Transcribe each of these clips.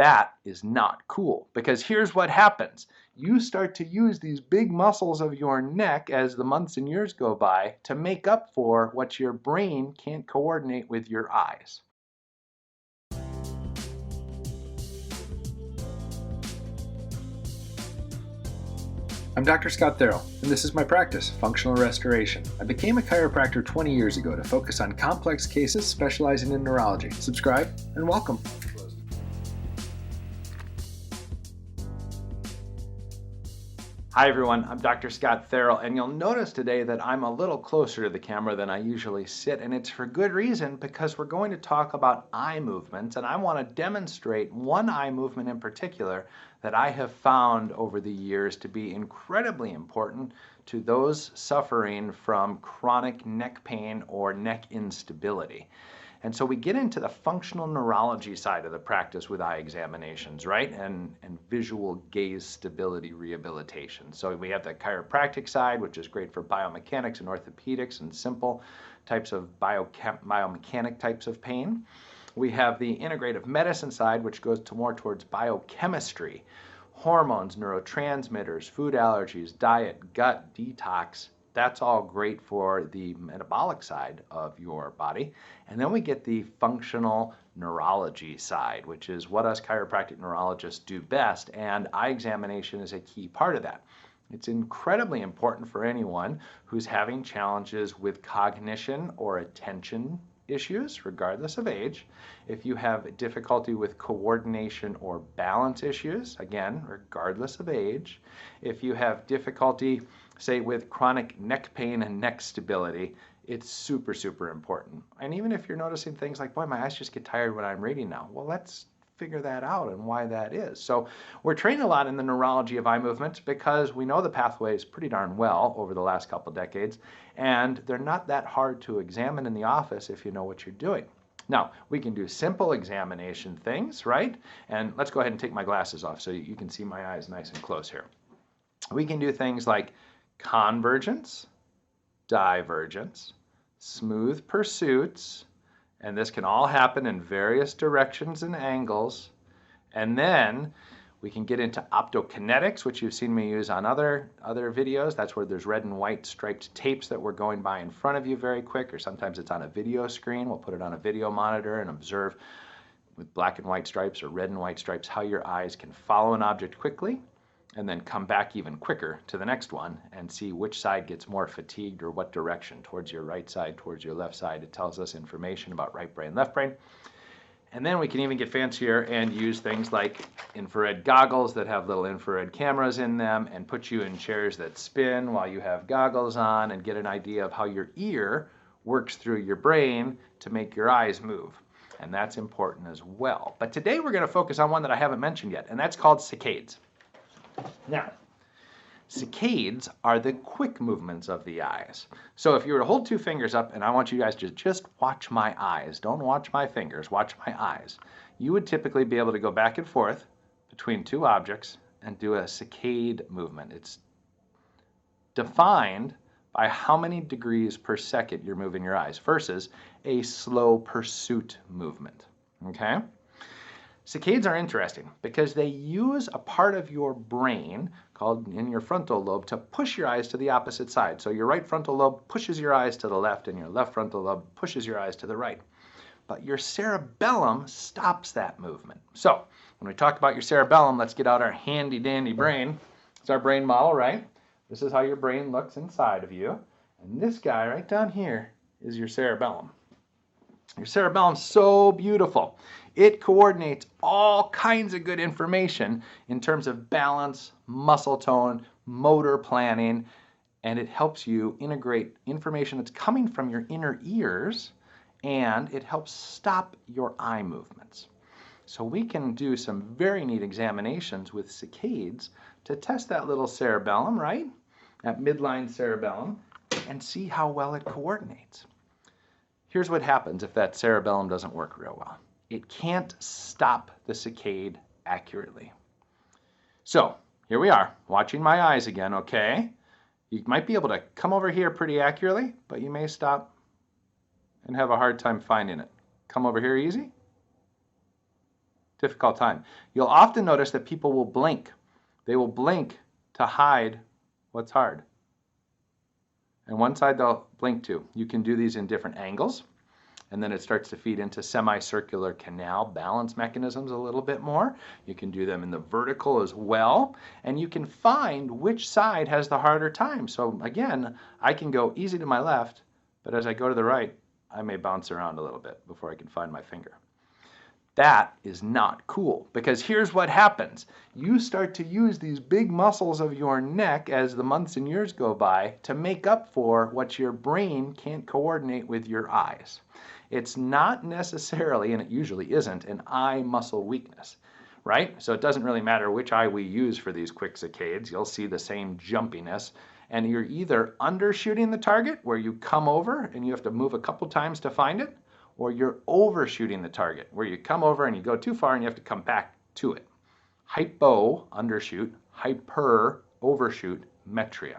That is not cool, because here's what happens. You start to use these big muscles of your neck as the months and years go by to make up for what your brain can't coordinate with your eyes. I'm Dr. Scott Therrell, and this is my practice, Functional Restoration. I became a chiropractor 20 years ago to focus on complex cases specializing in neurology. Subscribe and welcome. Hi everyone, I'm Dr. Scott Therrell, and you'll notice today that I'm a little closer to the camera than I usually sit, and it's for good reason, because we're going to talk about eye movements, and I want to demonstrate one eye movement in particular that I have found over the years to be incredibly important to those suffering from chronic neck pain or neck instability. And so we get into the functional neurology side of the practice with eye examinations, right? And visual gaze stability rehabilitation. So we have the chiropractic side, which is great for biomechanics and orthopedics and simple types of biomechanic types of pain. We have the integrative medicine side, which goes more towards biochemistry, hormones, neurotransmitters, food allergies, diet, gut, detox. That's all great for the metabolic side of your body. And then we get the functional neurology side, which is what us chiropractic neurologists do best, and eye examination is a key part of that. It's incredibly important for anyone who's having challenges with cognition or attention issues, regardless of age. If you have difficulty with coordination or balance issues, again, regardless of age. If you have difficulty, say, with chronic neck pain and neck stability, it's super, super important. And even if you're noticing things like, boy, my eyes just get tired when I'm reading now, well, let's figure that out and why that is. So we're trained a lot in the neurology of eye movements because we know the pathways pretty darn well over the last couple decades, and they're not that hard to examine in the office if you know what you're doing. Now, we can do simple examination things, right? And let's go ahead and take my glasses off so you can see my eyes nice and close here. We can do things like convergence, divergence, smooth pursuits, and this can all happen in various directions and angles. And then we can get into optokinetics, which you've seen me use on other videos. That's where there's red and white striped tapes that we're going by in front of you very quick, or sometimes it's on a video screen. We'll put it on a video monitor and observe with black and white stripes or red and white stripes how your eyes can follow an object quickly and then come back even quicker to the next one and see which side gets more fatigued or what direction, towards your right side, towards your left side. It tells us information about right brain, left brain. And then we can even get fancier and use things like infrared goggles that have little infrared cameras in them and put you in chairs that spin while you have goggles on and get an idea of how your ear works through your brain to make your eyes move. And that's important as well. But today we're going to focus on one that I haven't mentioned yet, and that's called saccades. Now, saccades are the quick movements of the eyes. So if you were to hold two fingers up, and I want you guys to just watch my eyes, don't watch my fingers, watch my eyes, you would typically be able to go back and forth between two objects and do a saccade movement. It's defined by how many degrees per second you're moving your eyes versus a slow pursuit movement, okay? Saccades are interesting because they use a part of your brain called in your frontal lobe to push your eyes to the opposite side. So your right frontal lobe pushes your eyes to the left and your left frontal lobe pushes your eyes to the right. But your cerebellum stops that movement. So when we talk about your cerebellum, let's get out our handy dandy brain. It's our brain model, right? This is how your brain looks inside of you. And this guy right down here is your cerebellum. Your cerebellum's so beautiful. It coordinates all kinds of good information in terms of balance, muscle tone, motor planning, and it helps you integrate information that's coming from your inner ears, and it helps stop your eye movements. So we can do some very neat examinations with saccades to test that little cerebellum, right? That midline cerebellum, and see how well it coordinates. Here's what happens if that cerebellum doesn't work real well. It can't stop the saccade accurately. So here we are, watching my eyes again, okay? You might be able to come over here pretty accurately, but you may stop and have a hard time finding it. Come over here easy. difficult time. You'll often notice that people will blink. They will blink to hide what's hard. And one side they'll blink to. You can do these in different angles, and then it starts to feed into semicircular canal balance mechanisms a little bit more. You can do them in the vertical as well, and you can find which side has the harder time. So again, I can go easy to my left, but as I go to the right, I may bounce around a little bit before I can find my finger. That is not cool, because here's what happens. You start to use these big muscles of your neck as the months and years go by to make up for what your brain can't coordinate with your eyes. It's not necessarily, and it usually isn't, an eye muscle weakness, right? So it doesn't really matter which eye we use for these quick saccades. You'll see the same jumpiness, and you're either undershooting the target, where you come over and you have to move a couple times to find it, or you're overshooting the target, where you come over and you go too far and you have to come back to it. Hypo, undershoot, hyper, overshoot, metria.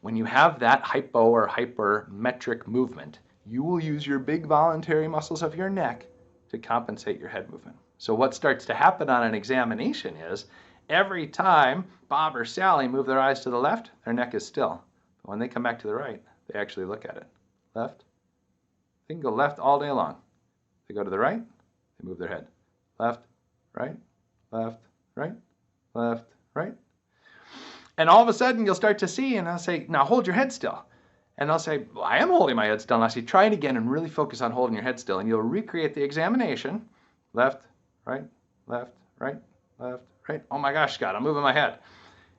When you have that hypo or hypermetric movement, you will use your big voluntary muscles of your neck to compensate your head movement. So what starts to happen on an examination is every time Bob or Sally move their eyes to the left, their neck is still. But when they come back to the right, they actually look at it. Left. They can go left all day long. They go to the right, they move their head. Left, right, left, right, left, right. And all of a sudden you'll start to see, and I'll say, now hold your head still. And I'll say, well, I am holding my head still. And I'll say, try it again and really focus on holding your head still. And you'll recreate the examination. Left, right, left, right, left, right. Oh my gosh, Scott, I'm moving my head.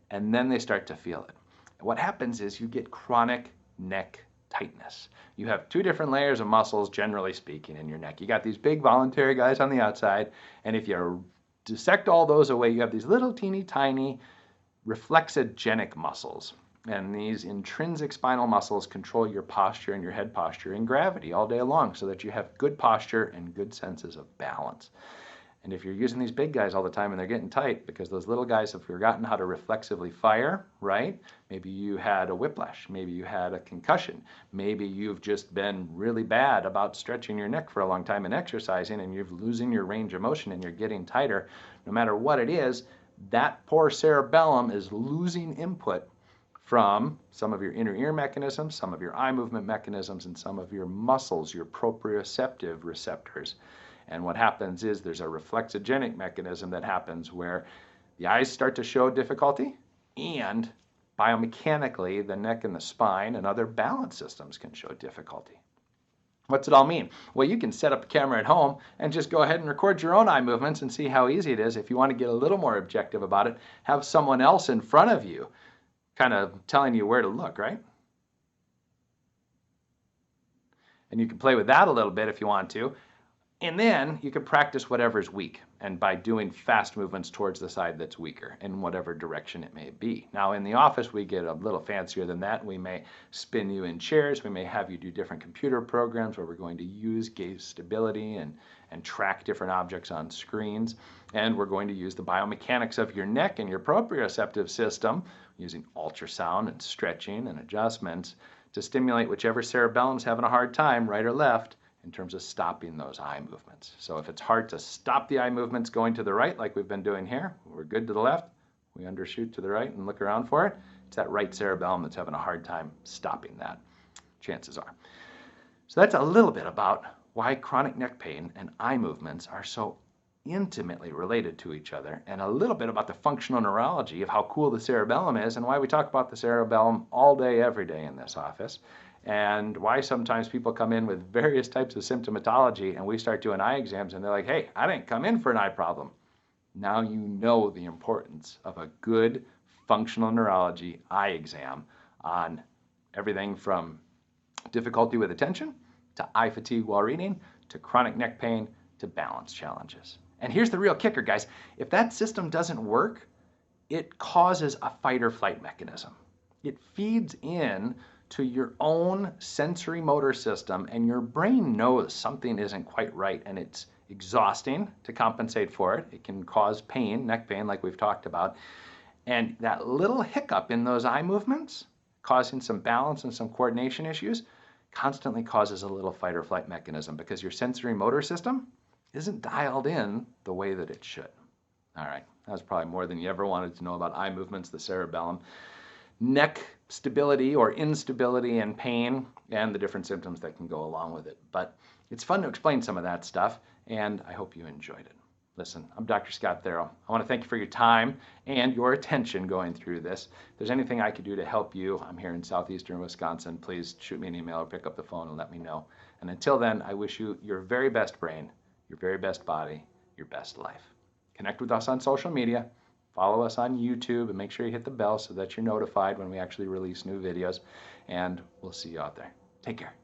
And then they start to feel it. What happens is you get chronic neck tightness. You have two different layers of muscles, generally speaking, in your neck. You got these big voluntary guys on the outside, and if you dissect all those away, you have these little teeny tiny reflexogenic muscles. And these intrinsic spinal muscles control your posture and your head posture in gravity all day long, so that you have good posture and good senses of balance. And if you're using these big guys all the time and they're getting tight because those little guys have forgotten how to reflexively fire, right? Maybe you had a whiplash, maybe you had a concussion, maybe you've just been really bad about stretching your neck for a long time and exercising, and you're losing your range of motion and you're getting tighter. No matter what it is, that poor cerebellum is losing input from some of your inner ear mechanisms, some of your eye movement mechanisms, and some of your muscles, your proprioceptive receptors. And what happens is there's a reflexogenic mechanism that happens where the eyes start to show difficulty, and biomechanically the neck and the spine and other balance systems can show difficulty. What's it all mean? Well, you can set up a camera at home and just go ahead and record your own eye movements and see how easy it is. If you want to get a little more objective about it, have someone else in front of you kind of telling you where to look, right? And you can play with that a little bit if you want to. And then you can practice whatever's weak, and by doing fast movements towards the side that's weaker in whatever direction it may be. Now in the office we get a little fancier than that. We may spin you in chairs, we may have you do different computer programs where we're going to use gaze stability and track different objects on screens. And we're going to use the biomechanics of your neck and your proprioceptive system using ultrasound and stretching and adjustments to stimulate whichever cerebellum's having a hard time, right or left, in terms of stopping those eye movements. So if it's hard to stop the eye movements going to the right, like we've been doing here, we're good to the left, we undershoot to the right and look around for it, it's that right cerebellum that's having a hard time stopping that, chances are. So that's a little bit about why chronic neck pain and eye movements are so intimately related to each other, and a little bit about the functional neurology of how cool the cerebellum is and why we talk about the cerebellum all day, every day in this office. And why sometimes people come in with various types of symptomatology and we start doing eye exams and they're like, hey, I didn't come in for an eye problem. Now you know the importance of a good functional neurology eye exam on everything from difficulty with attention to eye fatigue while reading to chronic neck pain to balance challenges. And here's the real kicker, guys. If that system doesn't work, it causes a fight or flight mechanism. It feeds in to your own sensory motor system, and your brain knows something isn't quite right, and it's exhausting to compensate for it. It can cause pain, neck pain, like we've talked about. And that little hiccup in those eye movements, causing some balance and some coordination issues, constantly causes a little fight or flight mechanism, because your sensory motor system isn't dialed in the way that it should. All right, that was probably more than you ever wanted to know about eye movements, the cerebellum, neck stability or instability and pain, and the different symptoms that can go along with it. But it's fun to explain some of that stuff, and I hope you enjoyed it. Listen, I'm Dr. Scott Therrell. I want to thank you for your time and your attention going through this. If there's anything I could do to help you, I'm here in southeastern Wisconsin. Please shoot me an email or pick up the phone and let me know. And until then, I wish you your very best brain, your very best body, your best life. Connect with us on social media. Follow us on YouTube and make sure you hit the bell so that you're notified when we actually release new videos. And we'll see you out there. Take care.